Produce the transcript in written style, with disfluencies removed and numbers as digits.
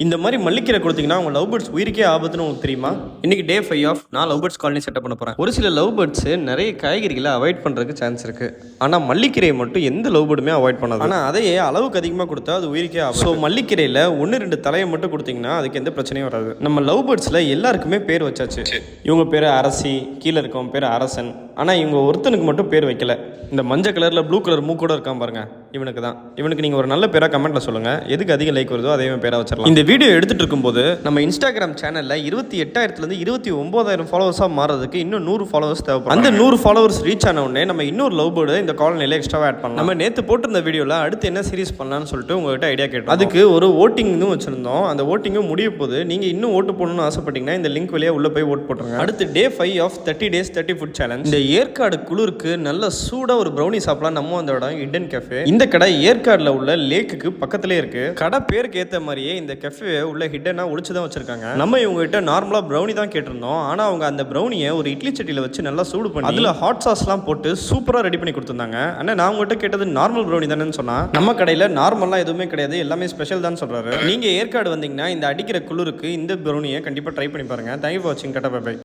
இந்த மாதிரி மல்லிக்கீரை கொடுத்தீங்கன்னா உங்கள் லவ் பேர்ட்ஸ் உயிருக்கே ஆபத்துன்னு உங்களுக்கு தெரியுமா? இன்னைக்கு டே 5 ஆஃப் நான் லவ் பேர்ட்ஸ் காலனி செட்டப் பண்ண போகிறேன். ஒரு சில லவ் பேர்ட்ஸ் நிறைய காய்கறிகளை அவாய்ட் பண்ணுறதுக்கு சான்ஸ் இருக்குது. ஆனால் மல்லிக்கீரையை மட்டும் எந்த லவ் பேர்டுமே அவாய்ட் பண்ணாது. ஆனால் அதையே அளவுக்கு அதிகமாக கொடுத்தா அது உயிருக்கே ஆகும். ஸோ மல்லிக்கீரையில் 1-2 தலையை மட்டும் கொடுத்தீங்கன்னா அதுக்கு எந்த பிரச்சனையும் வராது. நம்ம லவ் பேர்ட்ஸில் எல்லாருக்குமே பேர் வச்சாச்சு. இவங்க பேர் அரசி, கீழே இருக்கவங்க பேர் அரசன். ஆனால் இவங்க ஒருத்தனுக்கு மட்டும் பேர் வைக்கல. இந்த மஞ்சள் கலரில் ப்ளூ கலர் மூக்கோட இருக்கான் பாருங்க, இவனுக்கு தான். இவனுக்கு நீங்கள் ஒரு நல்ல பேராக கமெண்ட்டில் சொல்லுங்கள். எதுக்கு அதிக லைக் வருதோ அதே பேராக வச்சிடலாம். இந்த வீடியோ எடுத்துகிட்டு இருக்கும்போது நம்ம இன்ஸ்டாகிராம் சேனலில் 28,000 29,000 ஃபாலோவர்ஸாக மாறதுக்கு இன்னும் 100 ஃபாலோவர்ஸ் தேவைப்படும். அந்த 100 ஃபாலோவர்ஸ் ரீச் ஆன உடனே நம்ம இன்னொரு லவ் பேர்டு இந்த காலனியில் எக்ஸ்ட்ரா ஆட் பண்ணலாம். நம்ம நேற்று போட்டிருந்த வீடியோவில் அடுத்து என்ன சீரிஸ் பண்ணலாம்னு சொல்லிட்டு உங்கள்கிட்ட ஐடியா கேட்டோம். அதுக்கு ஒரு ஓட்டிங்னு வச்சிருந்தோம். அந்த ஓட்டிங்கும் முடிய போது நீங்கள் இன்னும் ஓட்டு போடணும்னு ஆசைப்பட்டீங்கன்னா இந்த லிங்க் வழியாக உள்ளே போய் ஓட் போட்டுருங்க. அடுத்து டே 5 ஆஃப் 30 days 30 ஃபுட் சேலஞ்ச். இந்த ஏற்காடு குளிருக்கு நல்ல சூடாக ஒரு ப்ரௌனி சாப்பிடலாம். நம்ம அந்த இடம் ஹிடன் கேஃபே. இந்த கடை ஏற்காடுல உள்ள லேக்குக்கு பக்கத்திலே இருக்கு. கடை பேருக்கு ஏற்ற மாதிரியே இந்த கேஃபே உள்ள ஹிடனா ஒளிச்சு தான் வச்சிருக்காங்க. நம்ம இவங்க கிட்ட நார்மலா ப்ரௌனி தான் கேட்டிருந்தோம். ஆனா அவங்க அந்த ப்ரௌனியை ஒரு இட்லி சட்டியில வச்சு நல்லா சூடு பண்ணி அதுல ஹாட் சாஸ்லாம் போட்டு சூப்பரா ரெடி பண்ணி கொடுத்துருந்தாங்க. ஆனா நான் உங்ககிட்ட கேட்டது நார்மல் ப்ரௌனி தானேன்னு சொன்னா, நம்ம கடையில நார்மலா எதுவுமே கிடையாது, எல்லாமே ஸ்பெஷல் தான் சொல்றாரு. நீங்க ஏற்காடு வந்தீங்கன்னா இந்த அடிக்கிற குளிருக்கு இந்த ப்ரௌனியை கண்டிப்பா ட்ரை பண்ணி பாருங்க. தேங்க்யூ ஃபார் வாட்சிங். Tata bye by.